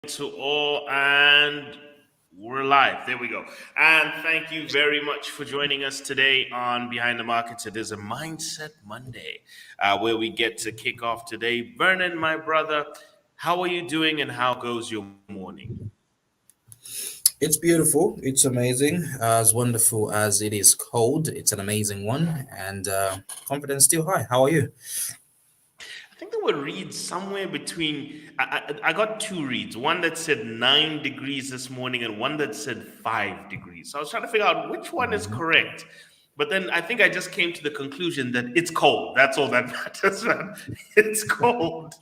To all, and we're live. There we go. And thank you very much for joining us today on Behind the Markets. It is a Mindset Monday where we get to kick off today. Vernon, my brother, how are you doing and how goes your morning? It's beautiful. It's amazing. As wonderful as it is cold, it's an amazing one. And confidence still high. How are you? I think there were reads somewhere between. I got two reads. One that said 9 degrees this morning, and one that said 5 degrees. So I was trying to figure out which one is Mhm. correct. But then I think I just came to the conclusion that it's cold. That's all that matters, man. It's cold.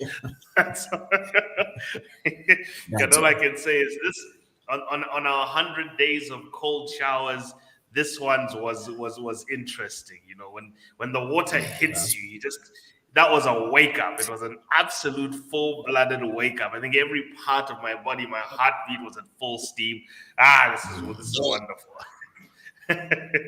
That's all. That's All I all. can say is this: on our 100 days of cold showers, this one's was interesting. You know, when the water hits That's you, you just that was a wake up. It was an absolute full blooded wake up. I think every part of my body, my heartbeat was at full steam. This is wonderful. But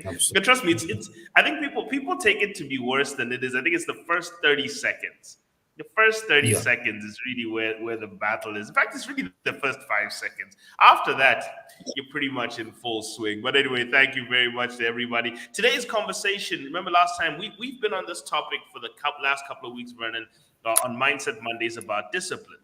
absolutely. trust me, it's. I think people take it to be worse than it is. I think it's the first 30 seconds. The first 30 Yeah. seconds is really where the battle is. In fact, it's really the first 5 seconds. After that, you're pretty much in full swing. But anyway, thank you very much to everybody. Today's conversation, remember last time, we've been on this topic for the last couple of weeks, Vernon, on Mindset Mondays about discipline.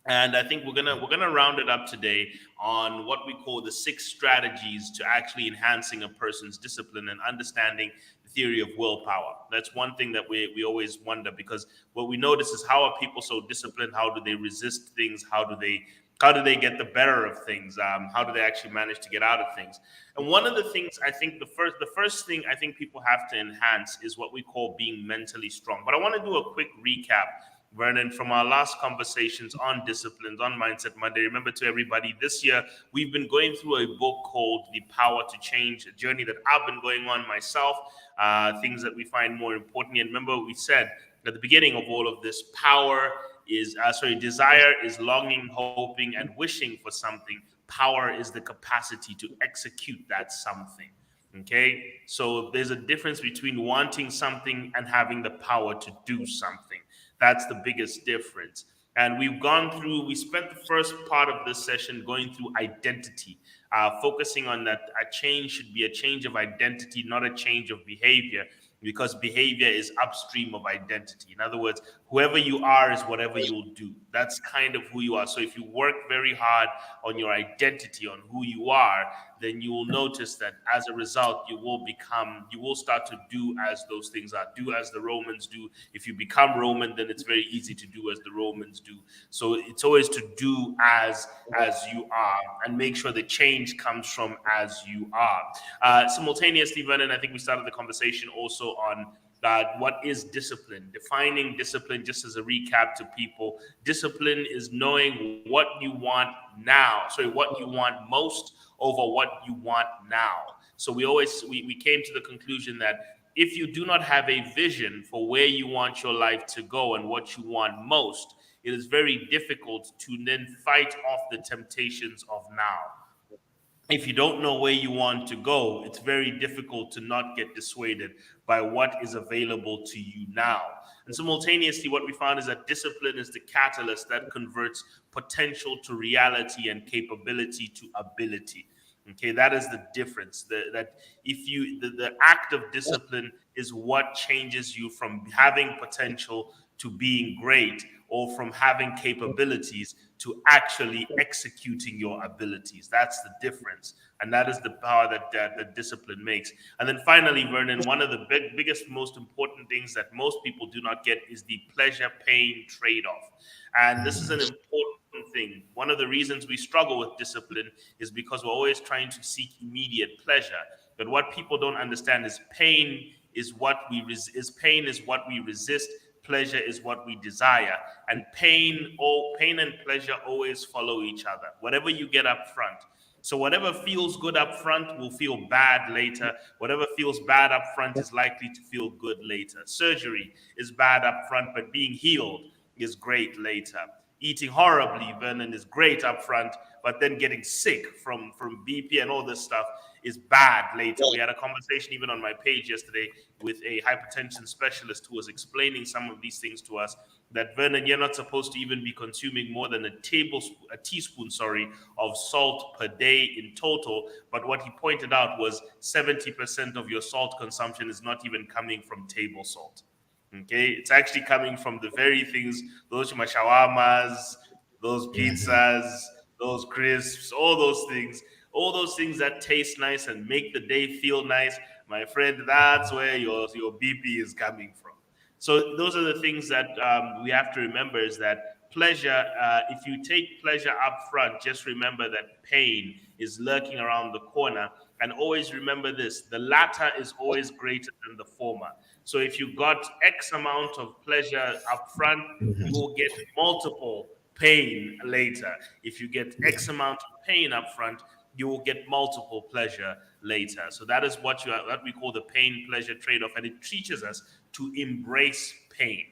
And I think we're gonna round it up today on what we call the six strategies to actually enhancing a person's discipline and understanding the theory of willpower. That's one thing that we always wonder, because what we notice is, how are people so disciplined? How do they resist things? How do they get the better of things? How do they actually manage to get out of things? And one of the things, I think, the first thing I think people have to enhance is what we call being mentally strong. But I want to do a quick recap, Vernon, from our last conversations on disciplines, on Mindset Monday. Remember, to everybody, this year we've been going through a book called The Power to Change, a journey that I've been going on myself, things that we find more important. And remember, we said at the beginning of all of this, desire is longing, hoping, and wishing for something. Power is the capacity to execute that something. Okay, so there's a difference between wanting something and having the power to do something. That's the biggest difference. And we spent the first part of this session going through identity, focusing on that a change should be a change of identity, not a change of behavior, because behavior is upstream of identity. In other words, whoever you are is whatever you'll do. That's kind of who you are. So if you work very hard on your identity, on who you are, then you will notice that as a result, you will start to do as those things are. Do as the Romans do. If you become Roman, then it's very easy to do as the Romans do. So it's always to do as you are, and make sure the change comes from as you are. Simultaneously, Vernon, I think we started the conversation also on what is discipline. Defining discipline, just as a recap to people, discipline is knowing what you want now. Sorry, what you want most over what you want now. So we came to the conclusion that if you do not have a vision for where you want your life to go and what you want most, it is very difficult to then fight off the temptations of now. If you don't know where you want to go, it's very difficult to not get dissuaded by what is available to you now. And simultaneously, what we found is that discipline is the catalyst that converts potential to reality and capability to ability. Okay, that is the difference. That if you the act of discipline is what changes you from having potential to being great, or from having capabilities to actually executing your abilities. That's the difference. And that is the power that discipline makes. And then finally, Vernon, one of the biggest, most important things that most people do not get is the pleasure pain trade off. And this is an important thing. One of the reasons we struggle with discipline is because we're always trying to seek immediate pleasure. But what people don't understand is pain is what we resist. Pleasure is what we desire. And pain and pleasure always follow each other, whatever you get up front. So whatever feels good up front will feel bad later. Whatever feels bad up front is likely to feel good later. Surgery is bad up front, but being healed is great later. Eating horribly, Vernon, is great up front, but then getting sick from BP and all this stuff is bad later. We had a conversation even on my page yesterday with a hypertension specialist who was explaining some of these things to us. that Vernon, you're not supposed to even be consuming more than a teaspoon, of salt per day in total. But what he pointed out was 70% of your salt consumption is not even coming from table salt. Okay, it's actually coming from the very things, those shawarmas, those Mhm. pizzas, those crisps, all those things that taste nice and make the day feel nice. My friend, that's where your BP is coming from. So those are the things that we have to remember is that pleasure, if you take pleasure up front, just remember that pain is lurking around the corner. And always remember this, the latter is always greater than the former. So if you got X amount of pleasure up front, you Mhm. will get multiple pain later. If you get Yeah. X amount of pain up front, you will get multiple pleasure later. So that is what we call the pain pleasure trade off, and it teaches us to embrace pain.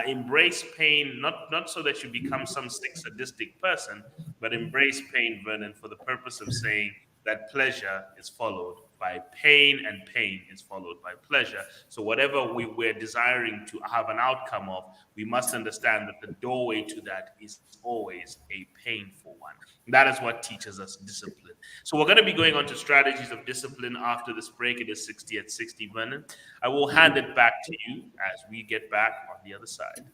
Embrace pain, not so that you become some sick sadistic person, but embrace pain, Vernon, for the purpose of saying that pleasure is followed by pain and pain is followed by pleasure. So whatever we're desiring to have an outcome of, we must understand that the doorway to that is always a painful one. That is what teaches us discipline. So we're going to be going on to strategies of discipline after this break. It is 60 at 60, Vernon. I will hand it back to you as we get back on the other side.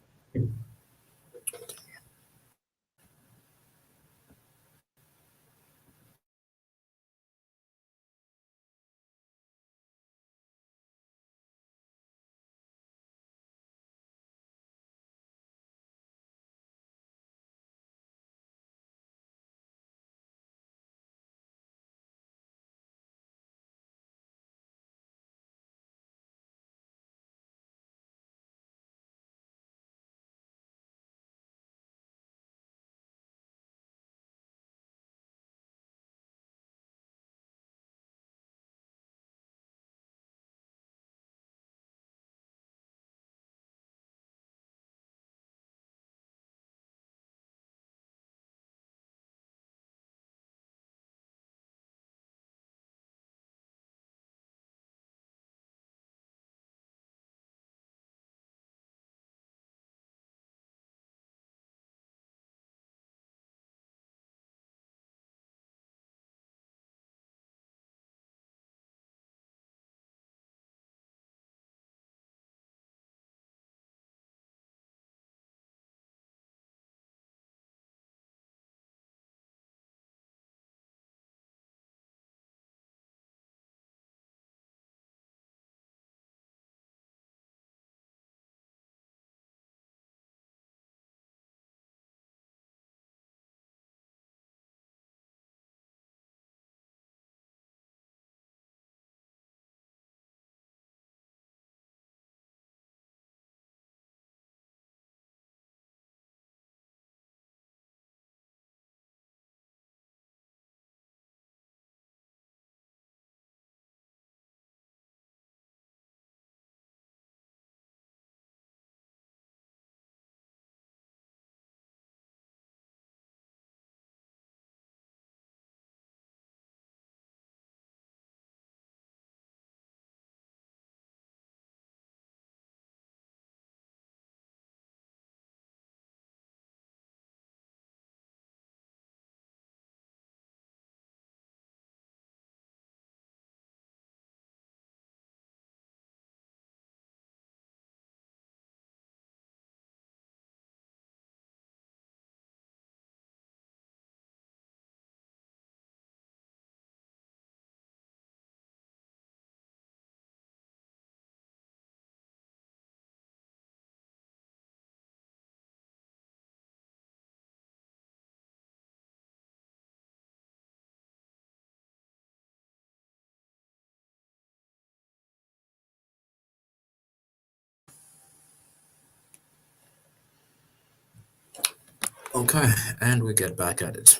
Okay, and we get back at it.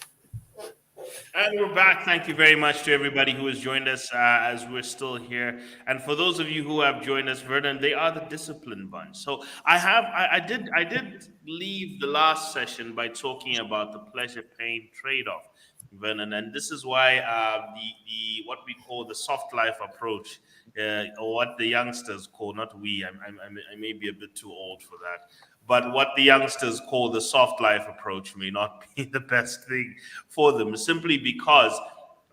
And we're back. Thank you very much to everybody who has joined us as we're still here. And for those of you who have joined us, Vernon, they are the discipline bunch. So I did leave the last session by talking about the pleasure pain trade off, Vernon, and this is why the what we call the soft life approach, or what the youngsters call, not we. I may be a bit too old for that, but what the youngsters call the soft life approach may not be the best thing for them, simply because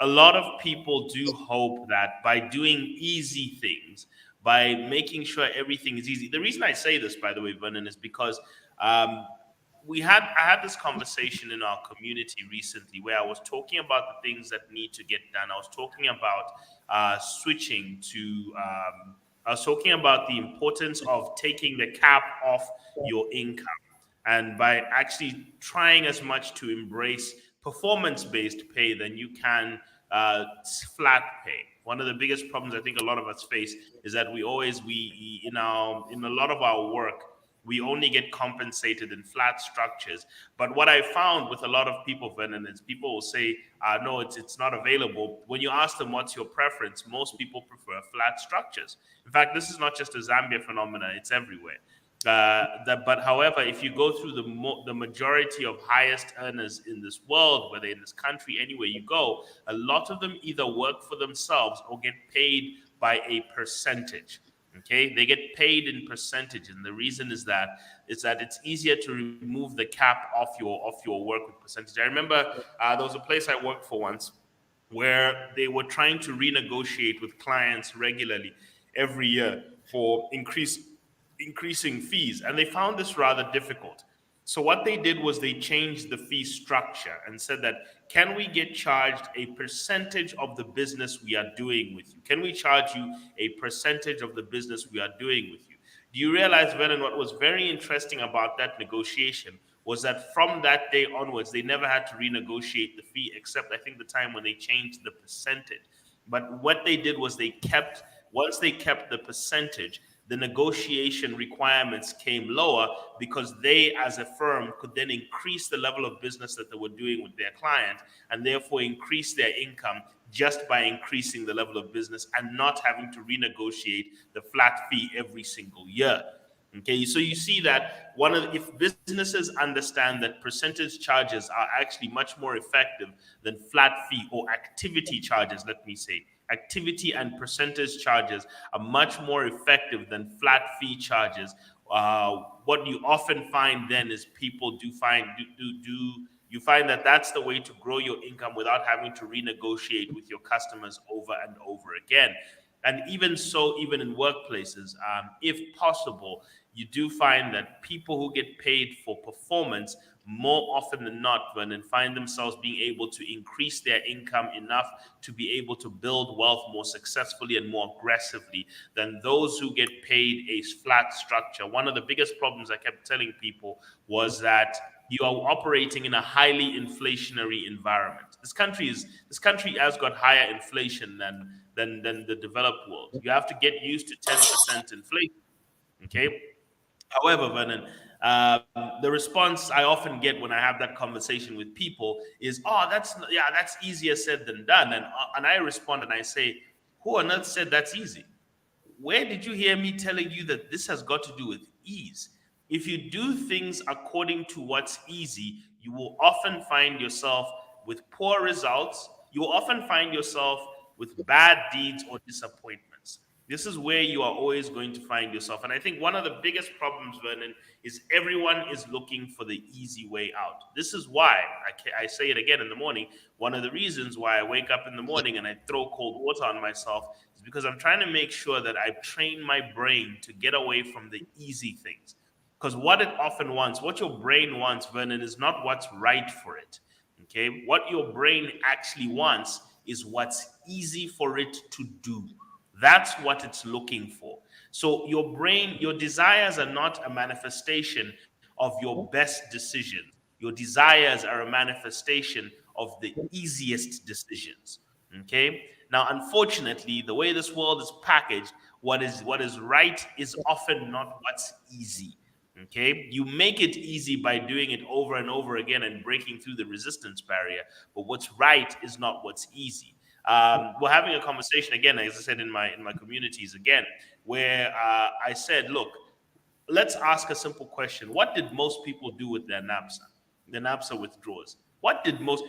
a lot of people do hope that by doing easy things, by making sure everything is easy. The reason I say this, by the way, Vernon, is because um, I had this conversation in our community recently where I was talking about the things that need to get done. I was talking about switching to. I was talking about the importance of taking the cap off your income, and by actually trying as much to embrace performance-based pay than you can flat pay. One of the biggest problems I think a lot of us face is that we in a lot of our work we only get compensated in flat structures. But what I found with a lot of people, Vernon, is people will say, no, it's not available. When you ask them what's your preference, most people prefer flat structures. In fact, this is not just a Zambia phenomenon, it's everywhere. But however, if you go through the majority of highest earners in this world, whether in this country, anywhere you go, a lot of them either work for themselves or get paid by a percentage. Okay, they get paid in percentage, and the reason is that it's easier to remove the cap off your work with percentage. I remember there was a place I worked for once where they were trying to renegotiate with clients regularly every year for increasing fees, and they found this rather difficult. So what they did was they changed the fee structure and said that, can we get charged a percentage of the business we are doing with you? Can we charge you a percentage of the business we are doing with you? Do you realize, Vernon, what was very interesting about that negotiation was that from that day onwards, they never had to renegotiate the fee, except I think the time when they changed the percentage. But what they did was once they kept the percentage, the negotiation requirements came lower because they, as a firm, could then increase the level of business that they were doing with their client and therefore increase their income just by increasing the level of business and not having to renegotiate the flat fee every single year. Okay, so you see that if businesses understand that percentage charges are actually much more effective than flat fee or activity charges, let me say, activity and percentage charges are much more effective than flat fee charges. What you often find then is people you find that that's the way to grow your income without having to renegotiate with your customers over and over again. And even so, even in workplaces, if possible, you do find that people who get paid for performance more often than not, Vernon, find themselves being able to increase their income enough to be able to build wealth more successfully and more aggressively than those who get paid a flat structure. One of the biggest problems I kept telling people was that you are operating in a highly inflationary environment. This country has got higher inflation than the developed world. You have to get used to 10% inflation. Okay. However, Vernon, the response I often get when I have that conversation with people is, "Oh, that's easier said than done." And I respond and I say, "Who on earth said that's easy? Where did you hear me telling you that this has got to do with ease? If you do things according to what's easy, you will often find yourself with poor results. You will often find yourself with bad deeds or disappointments. This is where you are always going to find yourself. And I think one of the biggest problems, Vernon, is everyone is looking for the easy way out. This is why I say it again in the morning. One of the reasons why I wake up in the morning and I throw cold water on myself is because I'm trying to make sure that I train my brain to get away from the easy things. Because what it often wants, what your brain wants, Vernon, is not what's right for it. Okay? What your brain actually wants is what's easy for it to do. That's what it's looking for. So your brain, your desires are not a manifestation of your best decision. Your desires are a manifestation of the easiest decisions. Okay? Now, unfortunately, the way this world is packaged, what is right is often not what's easy. Okay, you make it easy by doing it over and over again and breaking through the resistance barrier. But what's right is not what's easy. We're having a conversation again, as I said in my communities again, where I said, look, let's ask a simple question: what did most people do with their NAPSA? The NAPSA withdrawals. What did most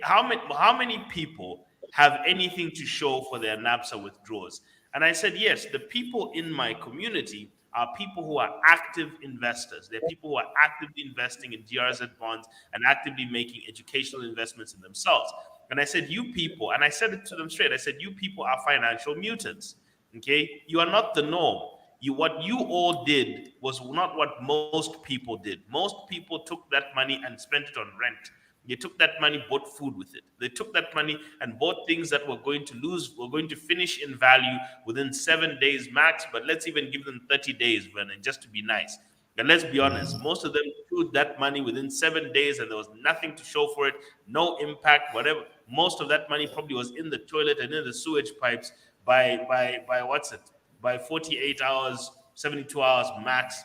how many people have anything to show for their NAPSA withdrawals? And I said, yes, the people in my community are people who are active investors. They're people who are actively investing in GRZ bonds and actively making educational investments in themselves. And I said, you people, and I said it to them straight, I said, you people are financial mutants. Okay? You are not the norm. What you all did was not what most people did. Most people took that money and spent it on rent. They took that money, bought food with it. They took that money and bought things that were going to lose, were going to finish in value within 7 days max. But let's even give them 30 days, Vernon, just to be nice. And let's be honest, most of them chewed that money within 7 days and there was nothing to show for it, no impact, whatever. Most of that money probably was in the toilet and in the sewage pipes by what's it? By 48 hours, 72 hours max.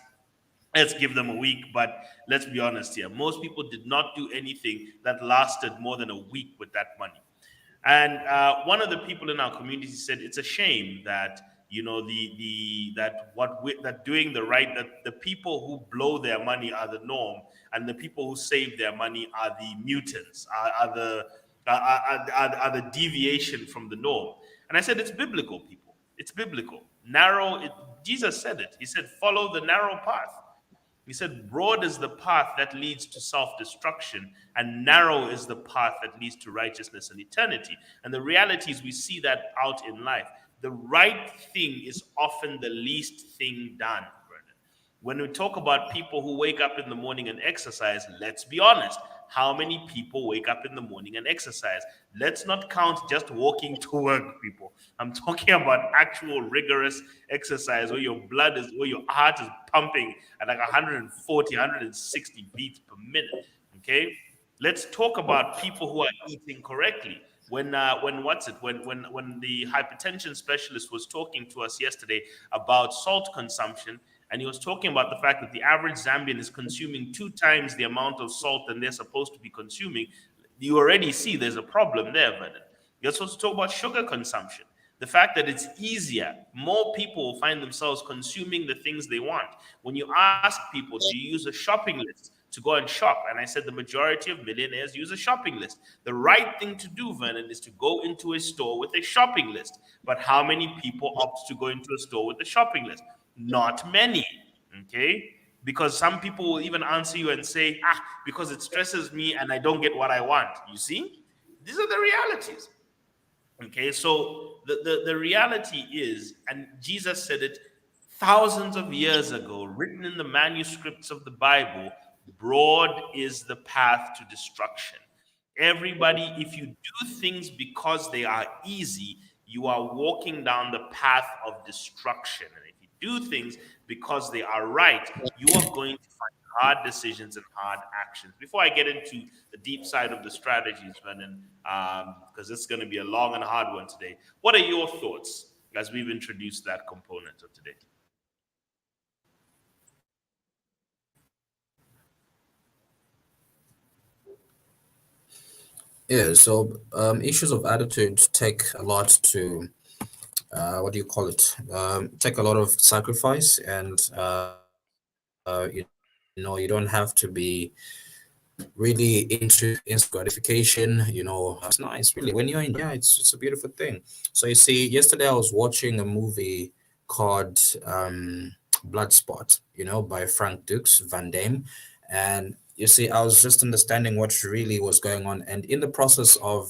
Let's give them a week, but let's be honest here. Most people did not do anything that lasted more than a week with that money. And one of the people in our community said it's a shame that that doing the right, that the people who blow their money are the norm, and the people who save their money are the mutants, are the deviation from the norm. And I said it's biblical, people. It's biblical. Jesus said it. He said, follow the narrow path. He said, broad is the path that leads to self-destruction, and narrow is the path that leads to righteousness and eternity. And the reality is we see that out in life. The right thing is often the least thing done, Brendan. When we talk about people who wake up in the morning and exercise, let's be honest. How many people wake up in the morning and exercise? Let's not count just walking to work, people. I'm talking about actual rigorous exercise where your heart is pumping at like 140, 160 beats per minute. Okay? Let's talk about people who are eating correctly. When the hypertension specialist was talking to us yesterday about salt consumption, and he was talking about the fact that the average Zambian is consuming 2 times the amount of salt than they're supposed to be consuming, you already see there's a problem there, Vernon. You're supposed to talk about sugar consumption. The fact that it's easier, more people will find themselves consuming the things they want. When you ask people, do you use a shopping list to go and shop? And I said the majority of millionaires use a shopping list. The right thing to do, Vernon, is to go into a store with a shopping list. But how many people opt to go into a store with a shopping list? Not many, okay? Because some people will even answer you and say, because it stresses me and I don't get what I want. You see? These are the realities. Okay, so the reality is, and Jesus said it thousands of years ago, written in the manuscripts of the Bible, broad is the path to destruction. Everybody, if you do things because they are easy, you are walking down the path of destruction. And if you do things because they are right, you are going to find hard decisions and hard actions. Before I get into the deep side of the strategies, Vernon, because it's going to be a long and hard one today, what are your thoughts as we've introduced that component of today? Yeah, so issues of attitude take a lot to, what do you call it? Take a lot of sacrifice, and you don't have to be really into instant gratification. It's nice, really. When you're in, yeah, it's a beautiful thing. So you see, yesterday I was watching a movie called Bloodspot, by Frank Dux Van Damme, and you see, I was just understanding what really was going on, and in the process of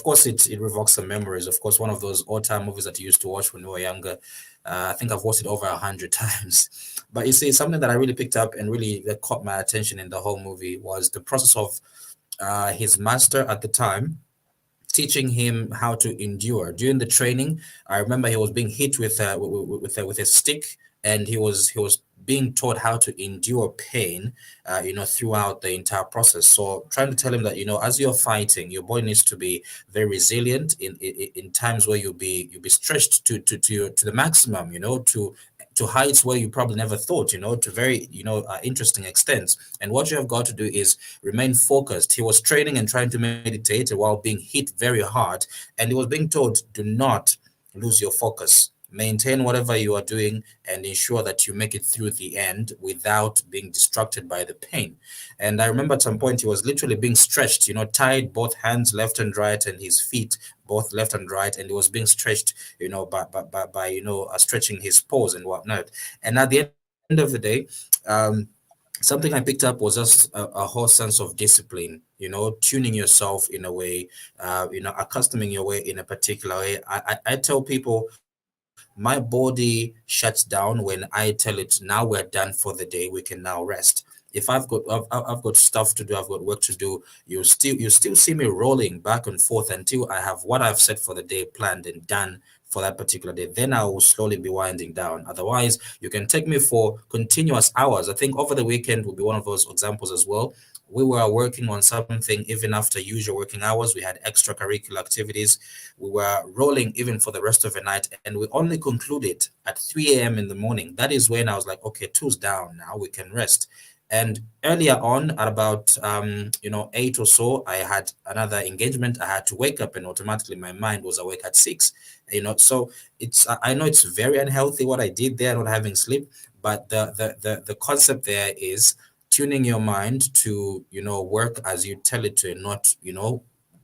course, it revokes some memories. Of course, one of those all-time movies that you used to watch when you were younger. I think I've watched it over 100 times. But you see, something that I really picked up and really that caught my attention in the whole movie was the process of his master at the time teaching him how to endure. During the training, I remember he was being hit with a stick, and he was being taught how to endure pain, throughout the entire process. So trying to tell him that, as you're fighting, your body needs to be very resilient in times where you'll be stretched to the maximum, to heights where you probably never thought, to very, interesting extents. And what you have got to do is remain focused. He was training and trying to meditate while being hit very hard. And he was being told, do not lose your focus. maintain whatever you are doing and ensure that you make it through the end without being distracted by the pain. And I remember at some point he was literally being stretched, tied both hands left and right and his feet both left and right, and he was being stretched, by stretching his paws and whatnot. And at the end of the day, um, something I picked up was just a whole sense of discipline, tuning yourself in a way, accustoming your way in a particular way. I tell people my body shuts down when I tell it, now we're done for the day, we can now rest. If I've got stuff to do, I've got work to do, you still see me rolling back and forth until I have what I've set for the day planned and done for that particular day. Then I will slowly be winding down. Otherwise, you can take me for continuous hours. I think over the weekend will be one of those examples as well. We were working on something even after usual working hours. We had extracurricular activities. We were rolling even for the rest of the night, and we only concluded at 3 a.m. in the morning. That is when I was like, okay, two's down now, we can rest. And earlier on, at about 8 or so, I had another engagement. I had to wake up, and automatically my mind was awake at 6. So I know it's very unhealthy what I did there, not having sleep, but the concept there is tuning your mind to work as you tell it to, and not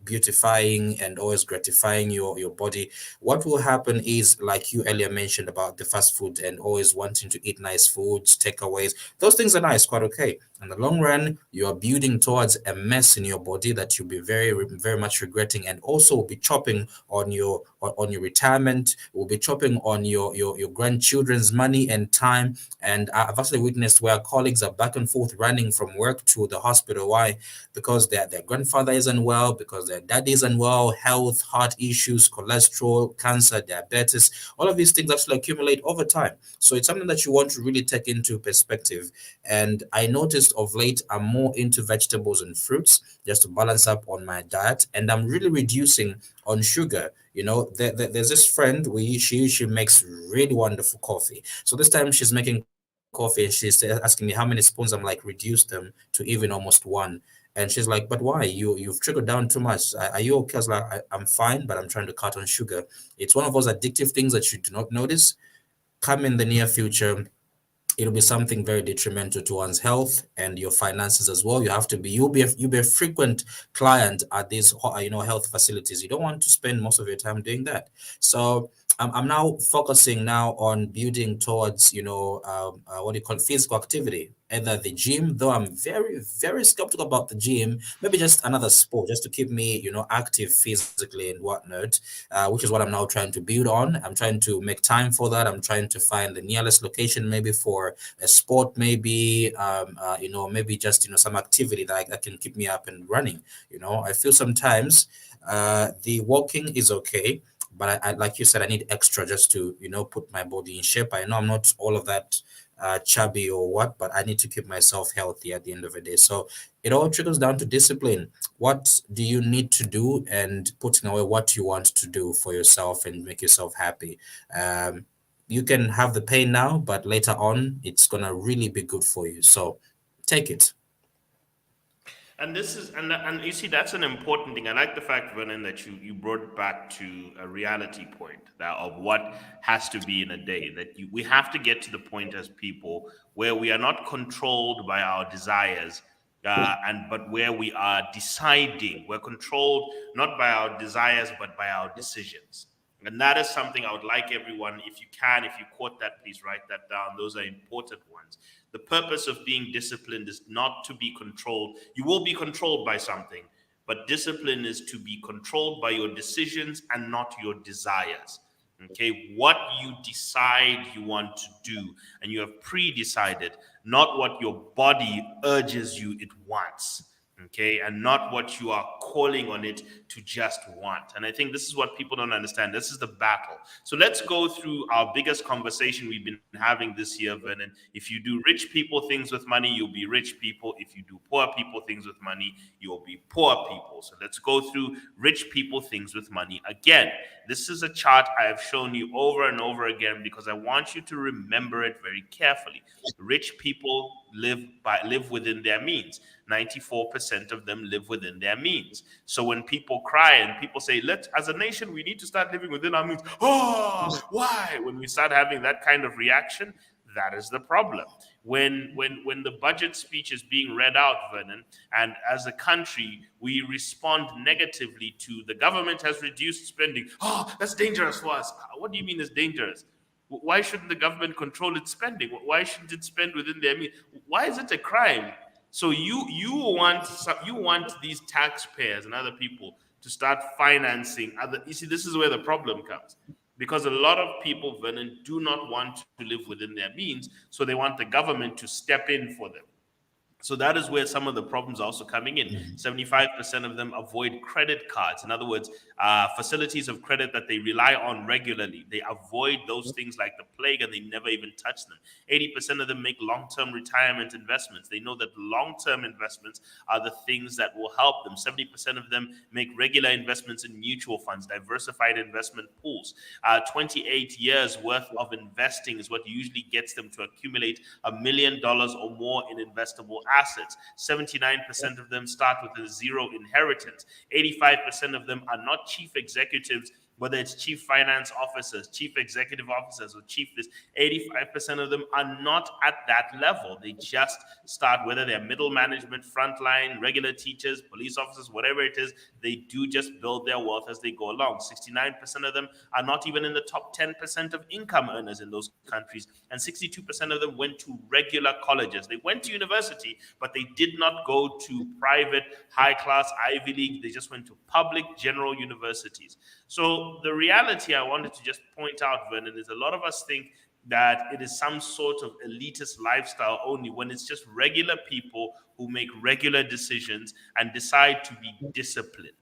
beautifying and always gratifying your body. What will happen is, like you earlier mentioned about the fast food and always wanting to eat nice foods, takeaways, those things are nice, quite okay. In the long run, you are building towards a mess in your body that you'll be very, very much regretting, and also will be chopping on your retirement, will be chopping on your grandchildren's money and time. And I've actually witnessed where colleagues are back and forth running from work to the hospital. Why? Because their grandfather isn't well, because their dad isn't well, health, heart issues, cholesterol, cancer, diabetes, all of these things actually accumulate over time. So it's something that you want to really take into perspective. And I noticed of late I'm more into vegetables and fruits just to balance up on my diet, and I'm really reducing on sugar. There's this friend, she makes really wonderful coffee. So this time she's making coffee and she's asking me how many spoons. I'm like, reduce them to even almost one. And she's like, but why? You've triggered down too much. Are you okay? I was like, I'm fine, but I'm trying to cut on sugar. It's one of those addictive things that you do not notice. Come in the near future, it'll be something very detrimental to one's health and your finances as well. You'll be a frequent client at these health facilities. You don't want to spend most of your time doing that. So I'm now focusing now on building towards what do you call it, physical activity, either the gym, though I'm very, very skeptical about the gym. Maybe just another sport just to keep me active physically and whatnot, which is what I'm now trying to build on. I'm trying to make time for that. I'm trying to find the nearest location, maybe for a sport, maybe maybe just some activity that can keep me up and running. I feel sometimes the walking is okay, but I like you said, I need extra just to put my body in shape. I know I'm not all of that chubby or what, but I need to keep myself healthy at the end of the day. So it all trickles down to discipline. What do you need to do, and putting away what you want to do for yourself and make yourself happy. You can have the pain now, but later on, it's gonna really be good for you. So take it. And this is and you see that's an important thing. I like the fact, Vernon, that you brought back to a reality point that of what has to be in a day. We have to get to the point as people where we are not controlled by our desires, but where we are deciding. We're controlled not by our desires but by our decisions. And that is something I would like everyone, if you can, if you caught that, please write that down. Those are important ones. The purpose of being disciplined is not to be controlled. You will be controlled by something, but discipline is to be controlled by your decisions and not your desires. Okay, what you decide you want to do, and you have pre-decided, not what your body urges you it wants. Okay, and not what you are calling on it to just want. And I think this is what people don't understand. This is the battle. So let's go through our biggest conversation we've been having this year, Vernon. If you do rich people things with money, you'll be rich people. If you do poor people things with money, you'll be poor people. So let's go through rich people things with money again. This is a chart I have shown you over and over again because I want you to remember it very carefully. Rich people live within their means. 94% of them live within their means. So when people cry and people say, as a nation, we need to start living within our means. Oh, why? When we start having that kind of reaction, that is the problem. When the budget speech is being read out, Vernon, and as a country we respond negatively to the government has reduced spending. Oh, that's dangerous for us. What do you mean it's dangerous? Why shouldn't the government control its spending? Why shouldn't it spend within their means? Why is it a crime? So you want these taxpayers and other people to start financing other. You see, this is where the problem comes, because a lot of people, Vernon, do not want to live within their means, so they want the government to step in for them. So that is where some of the problems are also coming in. 75% of them avoid credit cards. In other words, facilities of credit that they rely on regularly. They avoid those things like the plague, and they never even touch them. 80% of them make long-term retirement investments. They know that long-term investments are the things that will help them. 70% of them make regular investments in mutual funds, diversified investment pools. 28 years worth of investing is what usually gets them to accumulate $1 million or more in investable assets. 79% of them start with a zero inheritance. 85% of them are not chief executives, whether it's chief finance officers, chief executive officers, or chief this. 85% of them are not at that level. They just start, whether they're middle management, frontline, regular teachers, police officers, whatever it is, they do just build their wealth as they go along. 69% of them are not even in the top 10% of income earners in those countries. And 62% of them went to regular colleges. They went to university, but they did not go to private, high-class Ivy League. They just went to public general universities. So the reality I wanted to just point out, Vernon, is a lot of us think that it is some sort of elitist lifestyle only, when it's just regular people who make regular decisions and decide to be disciplined.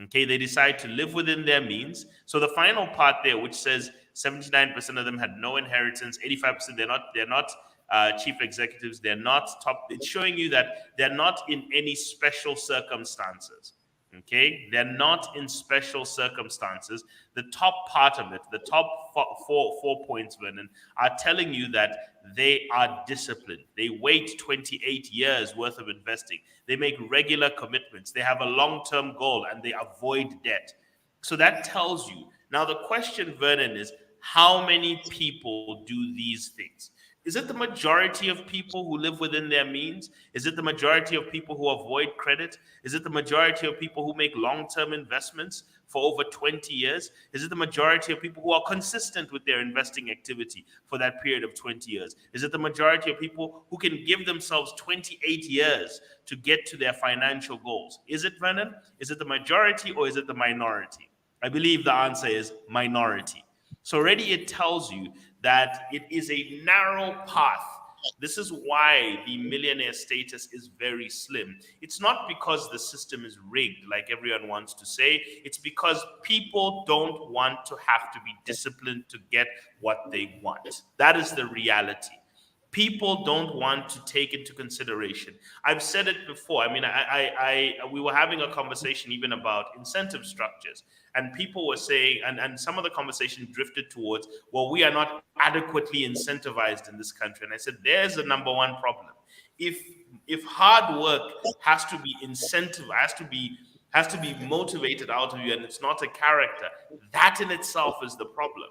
Okay, they decide to live within their means. So the final part there, which says 79% of them had no inheritance, 85% they're not chief executives, they're not top. It's showing you that they're not in any special circumstances. Okay, they're not in special circumstances. The top part of it, the top four points, Vernon, are telling you that they are disciplined. They wait 28 years worth of investing. They make regular commitments. They have a long-term goal, and they avoid debt. So that tells you. Now, the question, Vernon, is how many people do these things? Is it the majority of people who live within their means? Is it the majority of people who avoid credit? Is it the majority of people who make long-term investments for over 20 years? Is it the majority of people who are consistent with their investing activity for that period of 20 years? Is it the majority of people who can give themselves 28 years to get to their financial goals? Is it, Vernon? Is it the majority or is it the minority? I believe the answer is minority. So already it tells you that it is a narrow path. This is why the millionaire status is very slim. It's not because the system is rigged, like everyone wants to say. It's because people don't want to have to be disciplined to get what they want. That is the reality. People don't want to take into consideration. I've said it before. I mean, we were having a conversation even about incentive structures, and people were saying, and some of the conversation drifted towards, well, we are not adequately incentivized in this country. And I said, there's the number one problem. If hard work has to be incentive, has to be motivated out of you, and it's not a character, that in itself is the problem.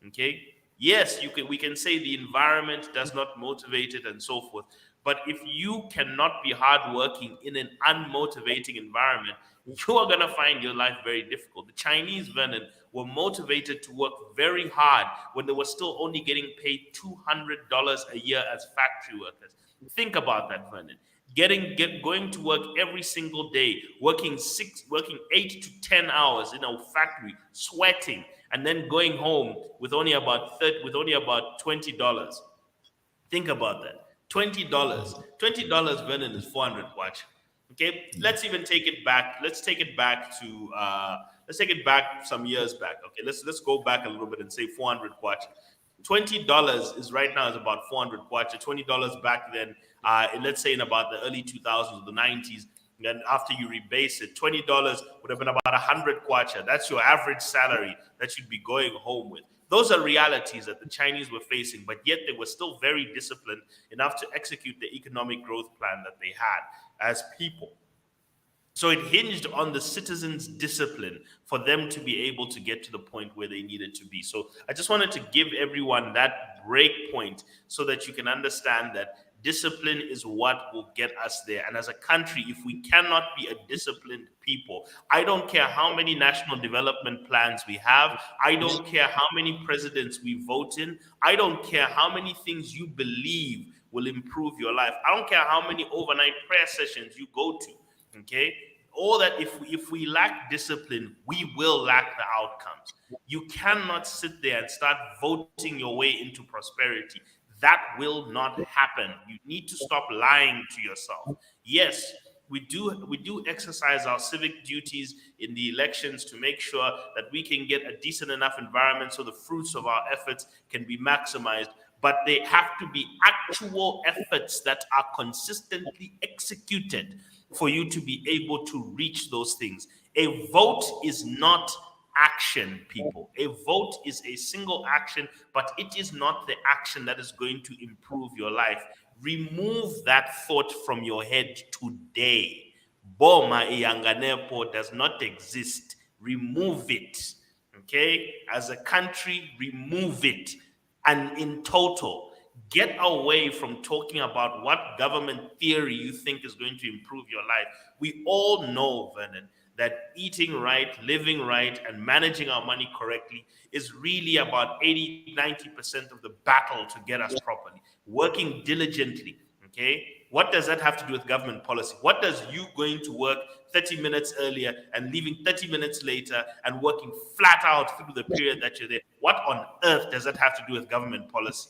Okay. Yes, we can say the environment does not motivate it and so forth. But if you cannot be hardworking in an unmotivating environment, you are going to find your life very difficult. The Chinese, Vernon, were motivated to work very hard when they were still only getting paid $200 a year as factory workers. Think about that, Vernon. Going to work every single day, working 8 to 10 hours in a factory, sweating, and then going home with only about $20. Think about that. $20, Vernon, is 400 kwacha. Okay, let's even take it back. Let's take it back some years back. Okay, let's go back a little bit and say 400 kwacha. $20 is right now is about 400 kwacha. $20 back then, let's say in about the early 2000s or the 90s. Then after you rebase it, $20 would have been about 100 kwacha. That's your average salary that you'd be going home with. Those are realities that the Chinese were facing, but yet they were still very disciplined enough to execute the economic growth plan that they had. as people. So it hinged on the citizens' discipline for them to be able to get to the point where they needed to be. So I just wanted to give everyone that break point so that you can understand that discipline is what will get us there. And as a country, if we cannot be a disciplined people, I don't care how many national development plans we have. I don't care how many presidents we vote in. I don't care how many things you believe will improve your life. I don't care how many overnight prayer sessions you go to. Okay, all that, if we lack discipline, we will lack the outcomes. You cannot sit there and start voting your way into prosperity. That will not happen. You need to stop lying to yourself. Yes, we do exercise our civic duties in the elections to make sure that we can get a decent enough environment so the fruits of our efforts can be maximized. But they have to be actual efforts that are consistently executed for you to be able to reach those things. A vote is not action, people. A vote is a single action, but it is not the action that is going to improve your life. Remove that thought from your head today. Boma Iyanganepo does not exist. Remove it. Okay? As a country, remove it. And in total, get away from talking about what government theory you think is going to improve your life. We all know, Vernon, that eating right, living right, and managing our money correctly is really about 80-90% of the battle to get us properly. Working diligently, okay? What does that have to do with government policy? What does you going to work 30 minutes earlier and leaving 30 minutes later and working flat out through the period that you're there? What on earth does that have to do with government policy?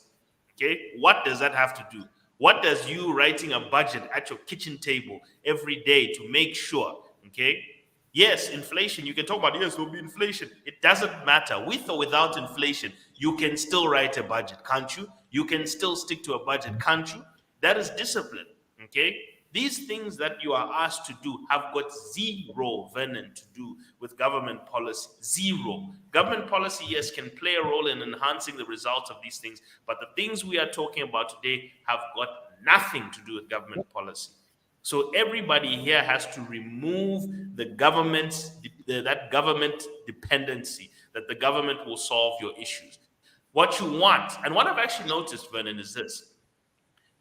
Okay, what does that have to do? What does you writing a budget at your kitchen table every day to make sure, okay? Yes, inflation, you can talk about, yes, there'll be inflation. It doesn't matter. With or without inflation, you can still write a budget, can't you? You can still stick to a budget, can't you? That is discipline, okay? These things that you are asked to do have got zero, Vernon, to do with government policy. Zero. Government policy, yes, can play a role in enhancing the results of these things, but the things we are talking about today have got nothing to do with government policy. So everybody here has to remove the that government dependency, that the government will solve your issues. What you want, and what I've actually noticed, Vernon, is this.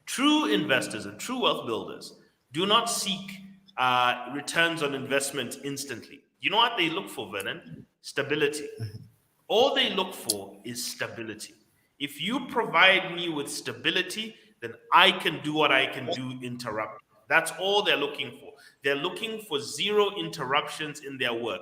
True investors and true wealth builders do not seek returns on investment instantly. You know what they look for, Vernon? Stability. All they look for is stability. If you provide me with stability, then I can do what I can do interrupted. That's all they're looking for. They're looking for zero interruptions in their work.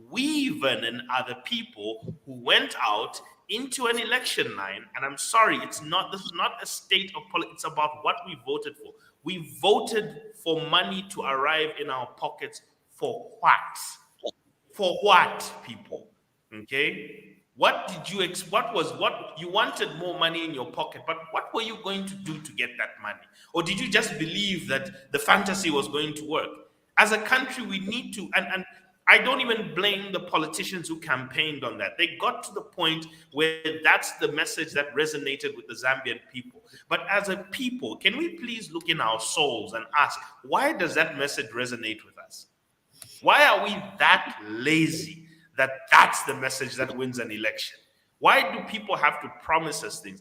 We, Vernon, are the people who went out into an election line, and I'm sorry, this is not a state of politics, it's about what we voted for. We voted for money to arrive in our pockets for what? For what, people? Okay? What you wanted more money in your pocket, but what were you going to do to get that money? Or did you just believe that the fantasy was going to work? As a country, we need to, and I don't even blame the politicians who campaigned on that. They got to the point where that's the message that resonated with the Zambian people. But as a people, can we please look in our souls and ask, why does that message resonate with us? Why are we that lazy that that's the message that wins an election? Why do people have to promise us things?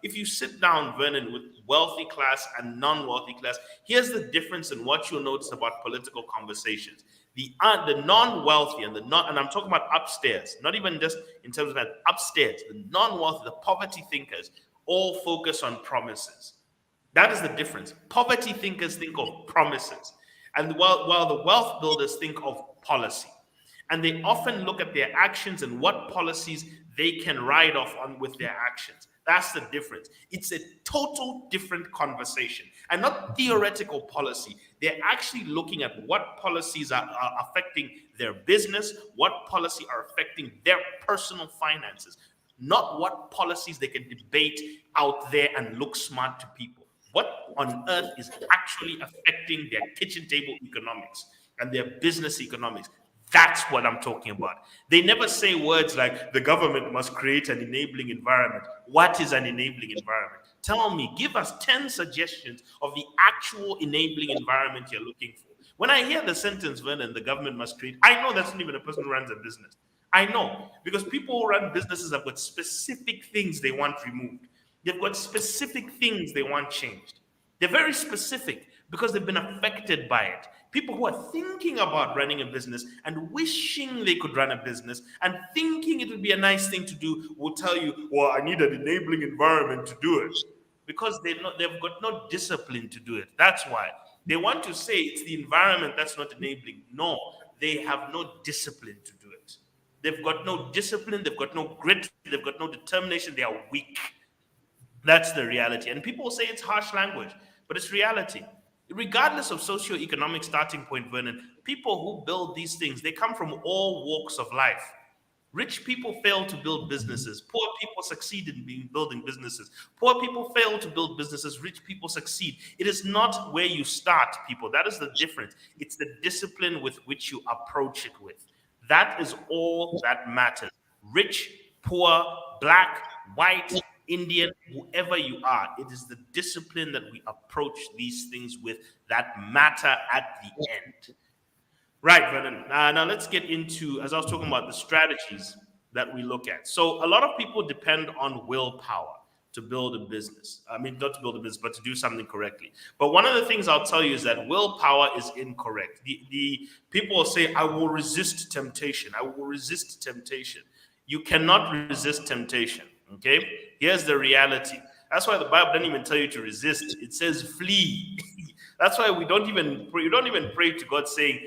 If you sit down, Vernon, with wealthy class and non-wealthy class, here's the difference in what you'll notice about political conversations. The non-wealthy and and I'm talking about upstairs, not even just in terms of that, upstairs, the non-wealthy, the poverty thinkers, all focus on promises. That is the difference. Poverty thinkers think of promises, and while the wealth builders think of policy. And they often look at their actions and what policies they can ride off on with their actions. That's the difference. It's a total different conversation, and not theoretical policy. They're actually looking at what policies are affecting their business, what policy are affecting their personal finances, not what policies they can debate out there and look smart to people. What on earth is actually affecting their kitchen table economics and their business economics? That's what I'm talking about. They never say words like the government must create an enabling environment. What is an enabling environment? Tell me, give us 10 suggestions of the actual enabling environment you're looking for. When I hear the sentence, Vernon, the government must create, I know that's not even a person who runs a business. I know, because people who run businesses have got specific things they want removed. They've got specific things they want changed. They're very specific because they've been affected by it. People who are thinking about running a business and wishing they could run a business and thinking it would be a nice thing to do will tell you, well, I need an enabling environment to do it. Because they've got no discipline to do it. That's why. They want to say it's the environment that's not enabling. No, they have no discipline to do it. They've got no discipline, they've got no grit, they've got no determination, they are weak. That's the reality. And people say it's harsh language, but it's reality. Regardless of socioeconomic starting point, Vernon, people who build these things, they come from all walks of life. Rich people fail to build businesses. Poor people succeed in building businesses. Poor people fail to build businesses. Rich people succeed. It is not where you start, people. That is the difference. It's the discipline with which you approach it with. That is all that matters. Rich, poor, black, white, Indian, whoever you are, it is the discipline that we approach these things with that matter at the end. Right, Vernon. Now let's get into, as I was talking about, the strategies that we look at. So a lot of people depend on willpower to build a business. I mean, not to build a business, but to do something correctly. But one of the things I'll tell you is that willpower is incorrect. The people will say, I will resist temptation. I will resist temptation. You cannot resist temptation, okay? Here's the reality. That's why the Bible doesn't even tell you to resist. It says flee. That's why we don't even pray to God saying,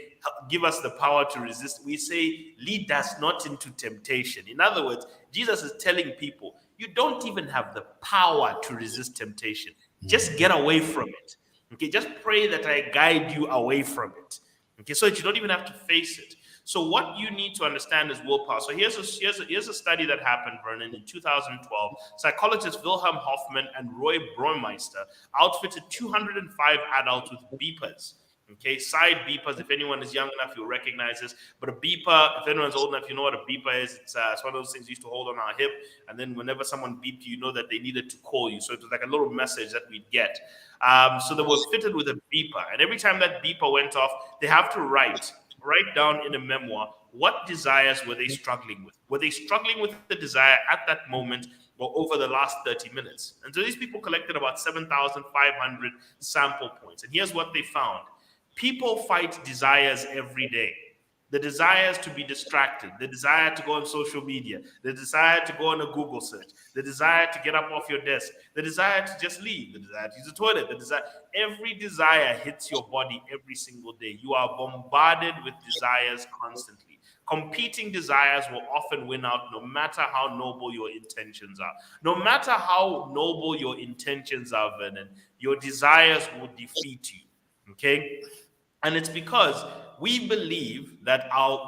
give us the power to resist. We say, lead us not into temptation. In other words, Jesus is telling people, you don't even have the power to resist temptation. Just get away from it. Okay, just pray that I guide you away from it. Okay, so that you don't even have to face it. So what you need to understand is willpower. So here's a study that happened, Vernon, in 2012. Psychologists Wilhelm Hoffman and Roy Baumeister outfitted 205 adults with beepers. Okay, side beepers. If anyone is young enough, you'll recognize this. But a beeper, if anyone's old enough, you know what a beeper is. It's one of those things we used to hold on our hip. And then whenever someone beeped you, you know that they needed to call you. So it was like a little message that we'd get. So they were fitted with a beeper. And every time that beeper went off, they have to write down in a memoir what desires were they struggling with. Were they struggling with the desire at that moment or over the last 30 minutes? And so these people collected about 7,500 sample points. And here's what they found. People fight desires every day. The desires to be distracted, the desire to go on social media, the desire to go on a Google search, the desire to get up off your desk, the desire to just leave, the desire to use the toilet, every desire hits your body every single day. You are bombarded with desires constantly. Competing desires will often win out no matter how noble your intentions are. No matter how noble your intentions are, Vernon, your desires will defeat you. Okay? And it's because we believe that our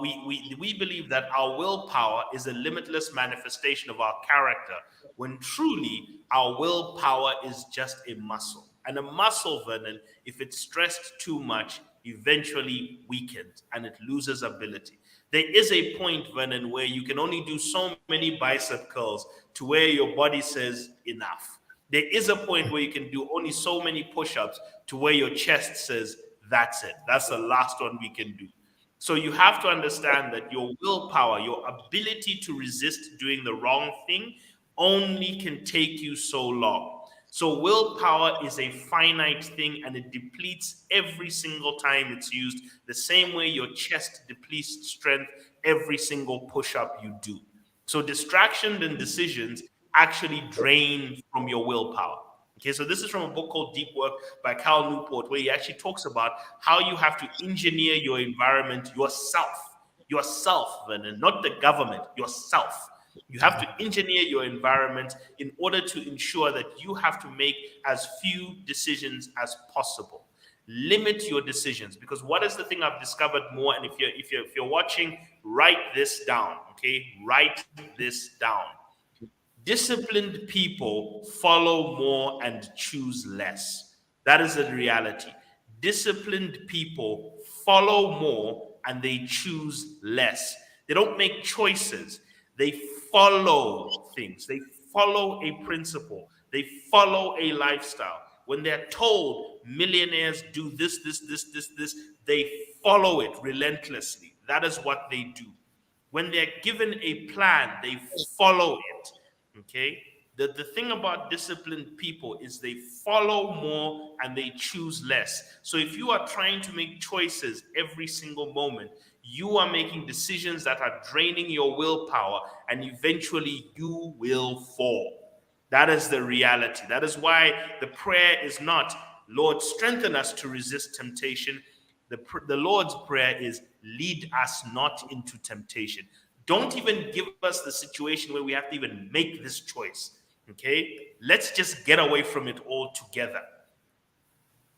willpower is a limitless manifestation of our character, when truly our willpower is just a muscle. And a muscle, Vernon, if it's stressed too much, eventually weakens and it loses ability. There is a point, Vernon, where you can only do so many bicep curls to where your body says enough. There is a point where you can do only so many push-ups to where your chest says, that's it. That's the last one we can do. So you have to understand that your willpower, your ability to resist doing the wrong thing only can take you so long. So willpower is a finite thing and it depletes every single time it's used, the same way your chest depletes strength every single push-up you do. So distractions and decisions actually drain from your willpower. Okay, so this is from a book called Deep Work by Cal Newport, where he actually talks about how you have to engineer your environment yourself, Vernon, not the government, yourself. You have to engineer your environment in order to ensure that you have to make as few decisions as possible. Limit your decisions, because what is the thing I've discovered more? And if you're watching, write this down. Okay, write this down. Disciplined people follow more and choose less. That is the reality. Disciplined people follow more and they choose less. They don't make choices. They follow things. They follow a principle. They follow a lifestyle. When they're told millionaires do this, they follow it relentlessly. That is what they do. When they're given a plan, they follow it. Okay? The thing about disciplined people is they follow more and they choose less. So if you are trying to make choices every single moment, you are making decisions that are draining your willpower, and eventually you will fall. That is the reality. That is why the prayer is not, Lord, strengthen us to resist temptation. The Lord's prayer is, lead us not into temptation. Don't even give us the situation where we have to even make this choice. Okay? Let's just get away from it altogether.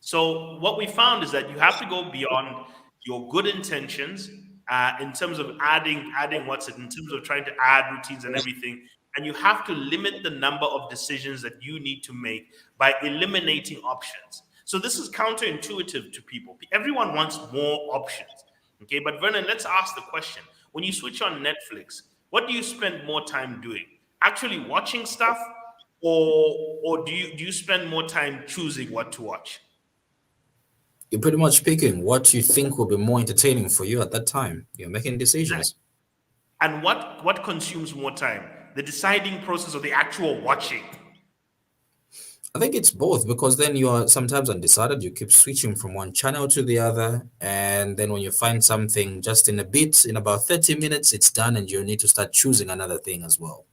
So what we found is that you have to go beyond your good intentions in terms of adding in terms of trying to add routines and everything. And you have to limit the number of decisions that you need to make by eliminating options. So this is counterintuitive to people. Everyone wants more options. Okay, but Vernon, let's ask the question. When you switch on Netflix, what do you spend more time doing? Actually watching stuff, or do you spend more time choosing what to watch? You're pretty much picking what you think will be more entertaining for you at that time. You're making decisions. And what consumes more time? The deciding process or the actual watching? I think it's both, because then you are sometimes undecided. You keep switching from one channel to the other. And then when you find something just in a bit, in about 30 minutes, it's done, and you need to start choosing another thing as well.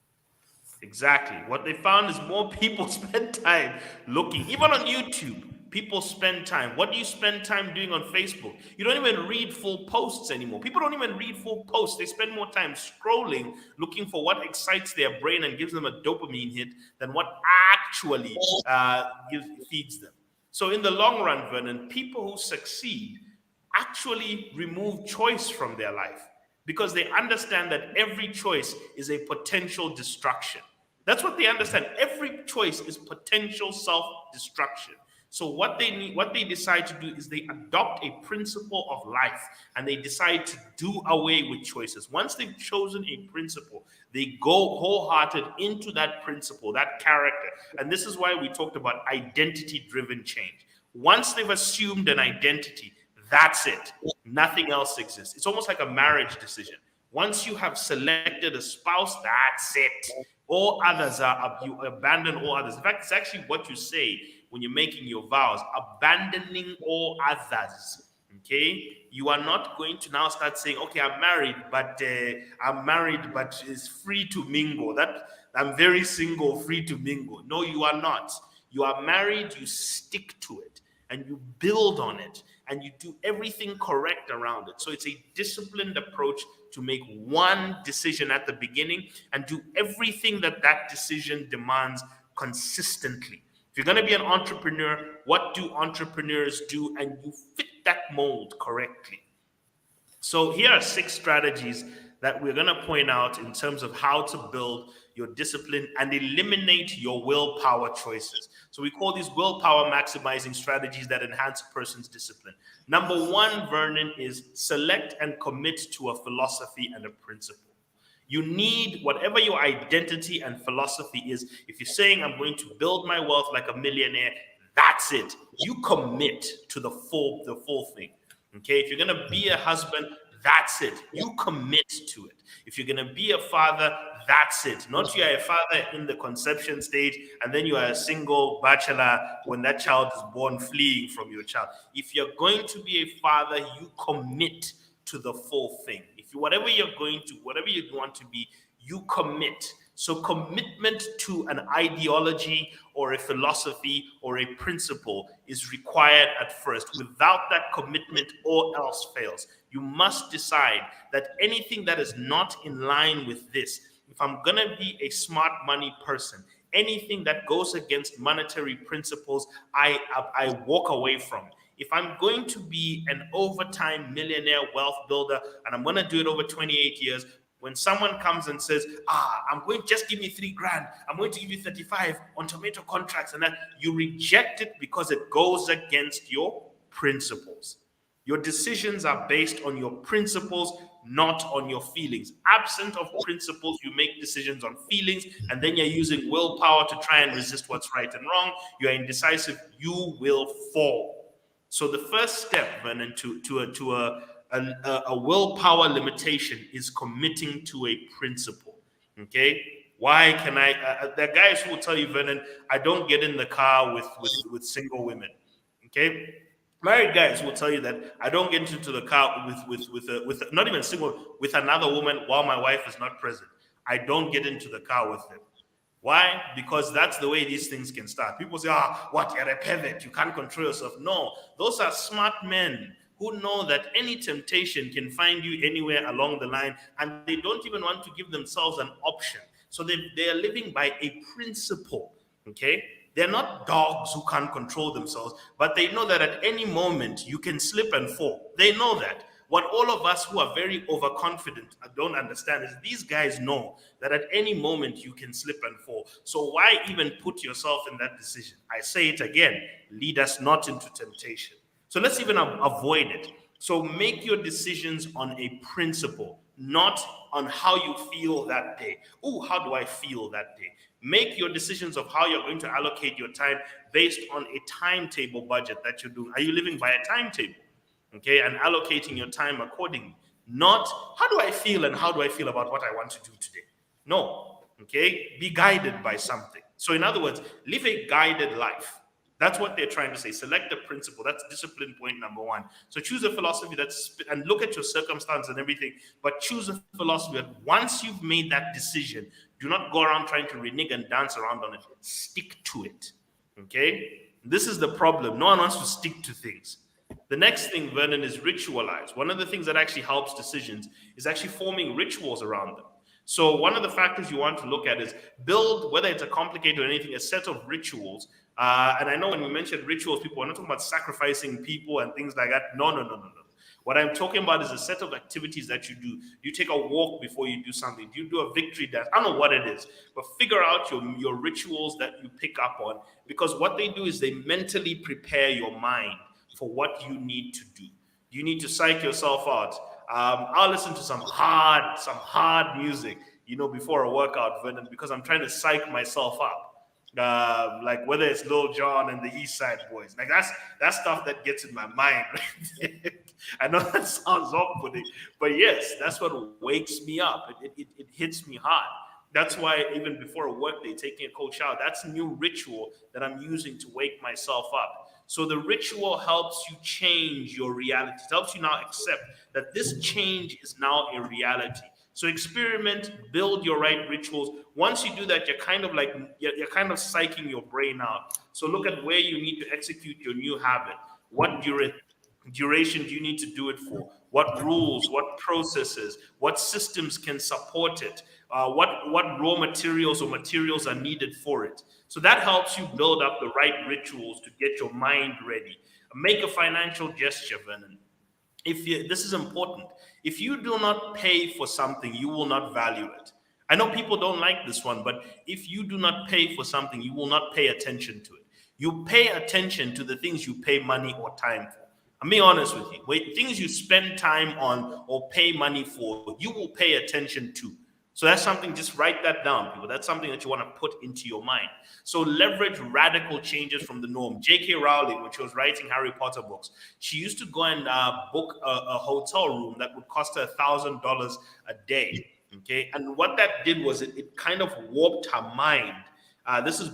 Exactly. What they found is more people spend time looking, even on YouTube. People spend time. What do you spend time doing on Facebook? You don't even read full posts anymore. People don't even read full posts. They spend more time scrolling, looking for what excites their brain and gives them a dopamine hit than what actually feeds them. So in the long run, Vernon, people who succeed actually remove choice from their life because they understand that every choice is a potential destruction. That's what they understand. Every choice is potential self-destruction. So what they decide to do is they adopt a principle of life, and they decide to do away with choices. Once they've chosen a principle, they go wholehearted into that principle, that character. And this is why we talked about identity-driven change. Once they've assumed an identity, that's it. Nothing else exists. It's almost like a marriage decision. Once you have selected a spouse, that's it. All others you abandon all others. In fact, it's actually what you say when you're making your vows, abandoning all others. Okay, you are not going to now start saying, okay, I'm married, but it's free to mingle. That I'm very single, free to mingle. No, you are not. You are married, you stick to it, and you build on it, and you do everything correct around it. So it's a disciplined approach to make one decision at the beginning and do everything that decision demands consistently. If you're going to be an entrepreneur, what do entrepreneurs do? And you fit that mold correctly. So here are 6 strategies that we're going to point out in terms of how to build your discipline and eliminate your willpower choices. So we call these willpower maximizing strategies that enhance a person's discipline. Number 1, Vernon, is select and commit to a philosophy and a principle. You need whatever your identity and philosophy is. If you're saying, I'm going to build my wealth like a millionaire, that's it. You commit to the full thing. Okay, if you're going to be a husband, that's it. You commit to it. If you're going to be a father, that's it. Not you are a father in the conception stage and then you are a single bachelor when that child is born fleeing from your child. If you're going to be a father, you commit to the full thing. If whatever you want to be, you commit. So commitment to an ideology or a philosophy or a principle is required at first. Without that commitment, all else fails. You must decide that anything that is not in line with this, if I'm going to be a smart money person, anything that goes against monetary principles, I walk away from. If I'm going to be an overtime millionaire wealth builder and I'm going to do it over 28 years, when someone comes and says, I'm going to just give me $3,000, I'm going to give you 35 on tomato contracts and that, you reject it because it goes against your principles. Your decisions are based on your principles, not on your feelings. Absent of principles, you make decisions on feelings, and then you're using willpower to try and resist what's right and wrong. You're indecisive, you will fall. So the first step, Vernon, a willpower limitation is committing to a principle. Okay, why can I? There are guys who will tell you, Vernon, I don't get in the car with single women. Okay, married guys will tell you that I don't get into the car with not even single, with another woman while my wife is not present. I don't get into the car with them. Why? Because that's the way these things can start. People say, what, you're a pervert, you can't control yourself. No, those are smart men who know that any temptation can find you anywhere along the line, and they don't even want to give themselves an option. So they are living by a principle, okay? They're not dogs who can't control themselves, but they know that at any moment you can slip and fall. They know that. What all of us who are very overconfident don't understand is these guys know that at any moment you can slip and fall. So why even put yourself in that decision? I say it again, lead us not into temptation. So let's even avoid it. So make your decisions on a principle, not on how you feel that day. Oh, how do I feel that day? Make your decisions of how you're going to allocate your time based on a timetable budget that you're doing. Are you living by a timetable? Okay, and allocating your time accordingly. Not how do I feel and how do I feel about what I want to do today. No, okay, be guided by something. So in other words, live a guided life. That's what they're trying to say. Select a principle. That's discipline point number one. So choose a philosophy and look at your circumstance and everything, but choose a philosophy that once you've made that decision, do not go around trying to renege and dance around on it. Stick to it. Okay? This is the problem. No one wants to stick to things. The next thing, Vernon, is ritualize. One of the things that actually helps decisions is actually forming rituals around them. So one of the factors you want to look at is build, whether it's a complicated or anything, a set of rituals. And I know when we mention rituals, people are not talking about sacrificing people and things like that. No. What I'm talking about is a set of activities that you do. You take a walk before you do something. You do a victory dance. I don't know what it is, but figure out your rituals that you pick up on, because what they do is they mentally prepare your mind for what you need to do. You need to psych yourself out. I'll listen to some hard music, before a workout, Vernon, because I'm trying to psych myself up. Like whether it's Lil Jon and the East Side Boys, like that's stuff that gets in my mind. I know that sounds off-putting, but yes, that's what wakes me up. It hits me hard. That's why even before a workday, taking a cold shower, that's a new ritual that I'm using to wake myself up. So the ritual helps you change your reality. It helps you now accept that this change is now a reality. So experiment, build your right rituals. Once you do that, you're kind of psyching your brain out. So look at where you need to execute your new habit. What duration do you need to do it for? What rules, what processes, what systems can support it? What raw materials or materials are needed for it? So that helps you build up the right rituals to get your mind ready. Make a financial gesture, Vernon. This is important. If you do not pay for something, you will not value it. I know people don't like this one, but if you do not pay for something, you will not pay attention to it. You pay attention to the things you pay money or time for. I'm being honest with you. Things you spend time on or pay money for, you will pay attention to. So that's something, just write that down, people. That's something that you want to put into your mind. So leverage radical changes from the norm. J.K. Rowling, when she was writing Harry Potter books, she used to go and book a hotel room that would cost her $1,000 a day. Okay, and what that did was it kind of warped her mind. This is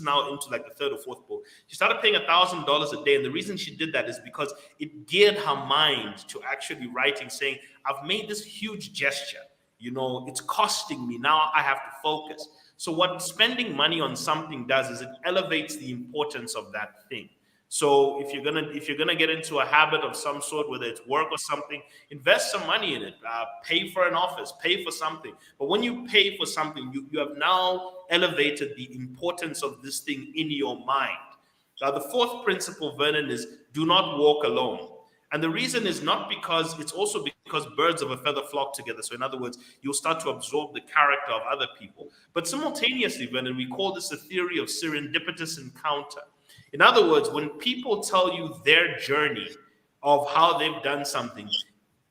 now into like the third or fourth book. She started paying $1,000 a day. And the reason she did that is because it geared her mind to actually writing, saying, I've made this huge gesture. It's costing me. Now I have to focus. So what spending money on something does is it elevates the importance of that thing. So if you're gonna get into a habit of some sort, whether it's work or something, invest some money in it. Pay for an office, pay for something. But when you pay for something, you have now elevated the importance of this thing in your mind. Now, the fourth principle, Vernon, is do not walk alone. And the reason is not because, it's also because birds of a feather flock together. So in other words, you'll start to absorb the character of other people. But simultaneously, Vernon, we call this a theory of serendipitous encounter. In other words, when people tell you their journey, of how they've done something,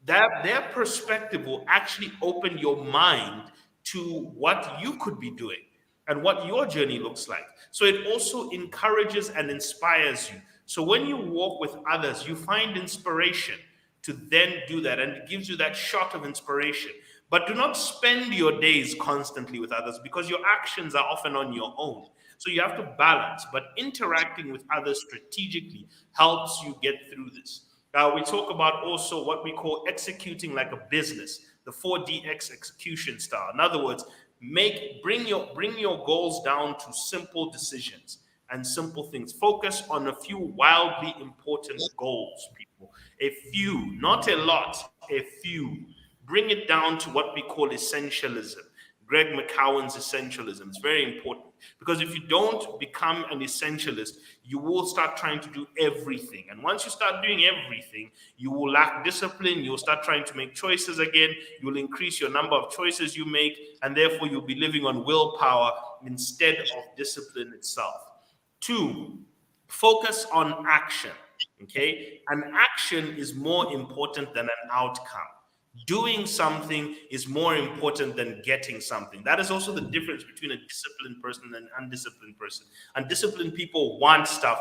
that their perspective will actually open your mind to what you could be doing and what your journey looks like. So it also encourages and inspires you. So when you walk with others, you find inspiration to then do that, and it gives you that shot of inspiration. But do not spend your days constantly with others, because your actions are often on your own. So you have to balance, but interacting with others strategically helps you get through this. Now, we talk about also what we call executing like a business, the 4DX execution style. In other words, bring your goals down to simple decisions and simple things. Focus on a few wildly important goals, people. A few, not a lot, a few. Bring it down to what we call essentialism. Greg McCowan's essentialism. It's very important, because if you don't become an essentialist, you will start trying to do everything. And once you start doing everything, you will lack discipline. You'll start trying to make choices again. You'll increase your number of choices you make, and therefore you'll be living on willpower instead of discipline itself. Two, focus on action. Okay? An action is more important than an outcome. Doing something is more important than getting something. That is also the difference between a disciplined person and an undisciplined person. Undisciplined people want stuff,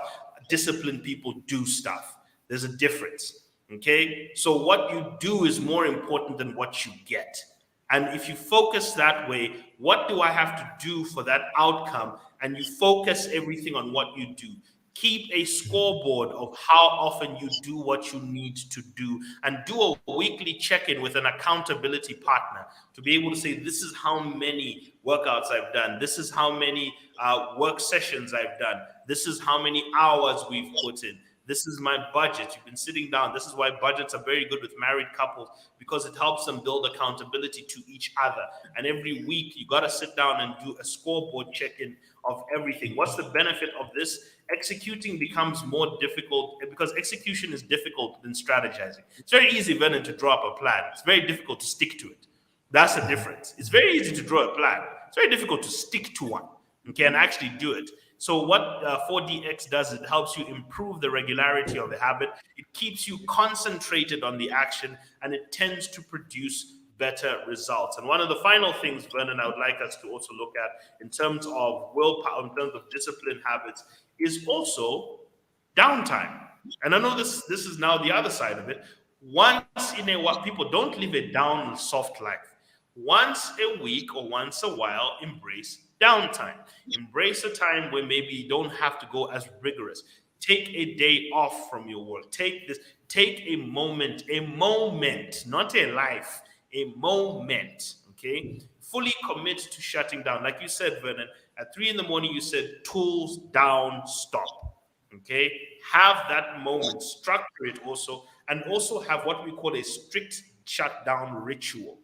disciplined people do stuff. There's a difference. Okay? So what you do is more important than what you get. And if you focus that way, what do I have to do for that outcome? And you focus everything on what you do. Keep a scoreboard of how often you do what you need to do, and do a weekly check-in with an accountability partner to be able to say, this is how many workouts I've done. This is how many work sessions I've done. This is how many hours we've put in. This is my budget. You've been sitting down. This is why budgets are very good with married couples, because it helps them build accountability to each other. And every week, you got to sit down and do a scoreboard check-in of everything. What's the benefit of this? Executing becomes more difficult, because execution is difficult than strategizing. It's very easy, Vernon, to draw up a plan. It's very difficult to stick to it. That's the difference. It's very easy to draw a plan. It's very difficult to stick to one, okay, and actually do it. So what 4DX does, it helps you improve the regularity of the habit. It keeps you concentrated on the action, and it tends to produce better results. And one of the final things, Vernon, I would like us to also look at in terms of willpower, in terms of discipline habits, is also downtime. And I know this is now the other side of it. Once in a while, people don't live a down, soft life. Once a week or once a while, embrace downtime. Embrace a time where maybe you don't have to go as rigorous. Take a day off from your work. Take a moment, not a life, a moment, okay? Fully commit to shutting down. Like you said, Vernon, at 3 a.m, you said tools down, stop, okay? Have that moment, structure it also, and also have what we call a strict shutdown ritual.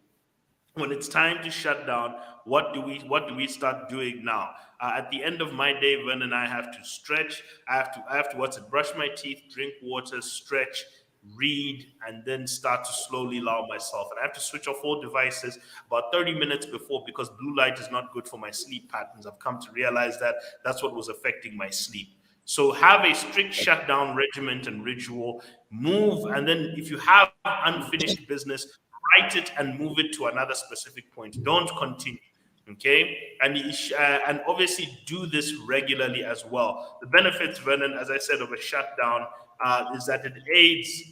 When it's time to shut down, what do we start doing now? At the end of my day, Vernon, I have to stretch. I have to brush my teeth, drink water, stretch, read, and then start to slowly allow myself. And I have to switch off all devices about 30 minutes before, because blue light is not good for my sleep patterns. I've come to realize that that's what was affecting my sleep. So have a strict shutdown regiment and ritual. Move, and then if you have unfinished business, write it and move it to another specific point. Don't continue. Okay, and obviously do this regularly as well. The benefits, Vernon, as I said, of a shutdown is that it aids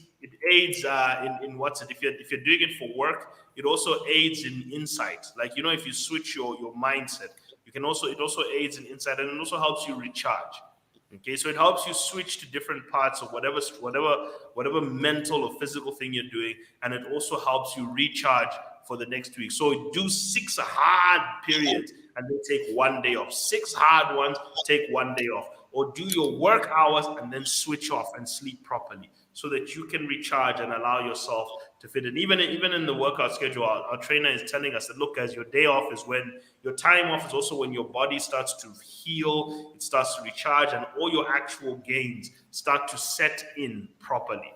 in what's it. If you're doing it for work, it also aids in insight. Like, if you switch your mindset, it also aids in insight, and it also helps you recharge. Okay, so it helps you switch to different parts of whatever mental or physical thing you're doing, and it also helps you recharge for the next week. So do 6 hard periods and then take 1 day off. 6 hard ones, take 1 day off. Or do your work hours and then switch off and sleep properly, so that you can recharge and allow yourself to fit in. Even in the workout schedule, our trainer is telling us that, look, guys, your day off is when your time off is also when your body starts to heal, it starts to recharge, and all your actual gains start to set in properly.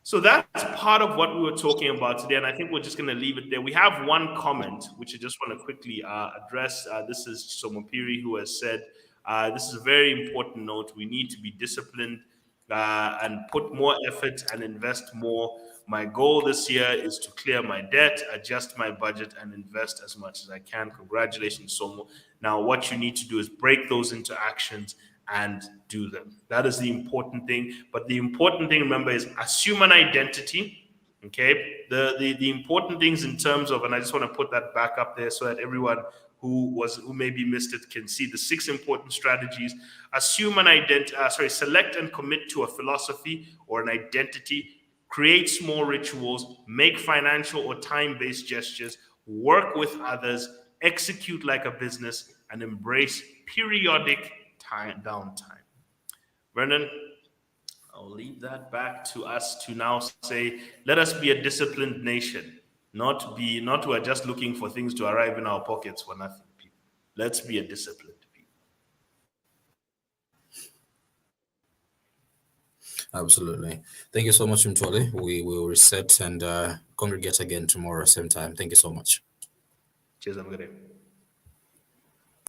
So that's part of what we were talking about today, and I think we're just going to leave it there. We have one comment, which I just want to quickly address. This is Somopiri, who has said, this is a very important note. We need to be disciplined and put more effort and invest more. My goal this year is to clear my debt, adjust my budget, and invest as much as I can. Congratulations, Somo. Now, what you need to do is break those into actions and do them. That is the important thing. But the important thing, remember, is assume an identity. Okay. The important things in terms of, and I just want to put that back up there so that everyone who maybe missed it can see the 6 important strategies. Assume an identity, select and commit to a philosophy or an identity, create small rituals, make financial or time-based gestures, work with others, execute like a business, and embrace periodic downtime. Brendan, I'll leave that back to us to now say, let us be a disciplined nation, not who are just looking for things to arrive in our pockets for nothing. People. Let's be a disciplined people. Absolutely. Thank you so much, Mtole. We will reset and congregate again tomorrow, same time. Thank you so much. Cheers, everybody.